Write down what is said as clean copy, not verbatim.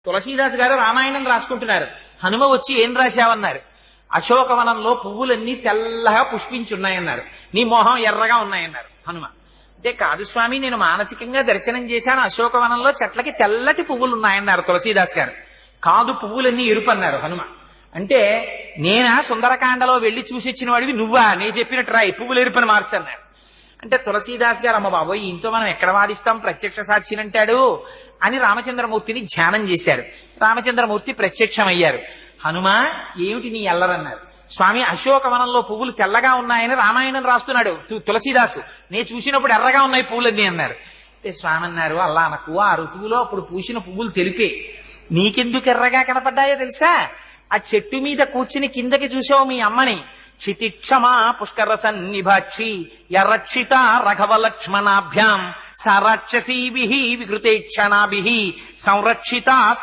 తులసీదాస్ గారు రామాయణం రాసుకుంటున్నారు. హనుమ వచ్చి ఏం రాశావన్నారు. అశోకవనంలో పువ్వులన్నీ తెల్లగా పుష్పించున్నాయన్నారు. నీ మొహం ఎర్రగా ఉన్నాయన్నారు హనుమ. అంటే కాదు స్వామి, నేను మానసికంగా దర్శనం చేశాను, అశోకవనంలో చెట్లకి తెల్లటి పువ్వులు ఉన్నాయన్నారు తులసీదాస్ గారు. కాదు, పువ్వులన్నీ ఎరుపు అన్నారు హనుమ. అంటే నేనా సుందరకాండలో వెళ్లి చూసొచ్చిన వాడివి నువ్వా, నేను చెప్పినట్టు రాయి పువ్వులు ఎరుపని మార్చన్నారు. అంటే తులసీదాస్ గారు, అమ్మ బాబోయ్ ఇంతో మనం ఎక్కడ వాదిస్తాం, ప్రత్యక్ష సాక్షినంటాడు అని రామచంద్రమూర్తిని ధ్యానం చేశారు. రామచంద్రమూర్తి ప్రత్యక్షమయ్యారు. హనుమ ఏమిటి నీ ఎల్లరన్నారు. స్వామి, అశోకవనంలో పువ్వులు తెల్లగా ఉన్నాయని రామాయణం రాస్తున్నాడు తులసీదాసు, నేను చూసినప్పుడు ఎర్రగా ఉన్నాయి పువ్వులన్నీ అన్నారు. అంటే స్వామి అన్నారు, అల్లా అనకు, ఆ ఋతువులో అప్పుడు పూసిన పువ్వులు తెలిపే, నీకెందుకు ఎర్రగా కనపడ్డాయో తెలుసా, ఆ చెట్టు మీద కూర్చుని కిందకి చూసావు మీ అమ్మని, క్షితిక్షమా పుష్కర సన్నిభాక్షి యరక్షిత రఘవ లక్ష్మణాభ్యాం సరాక్షసీభి వికృతే క్షణాభి సంరక్షిత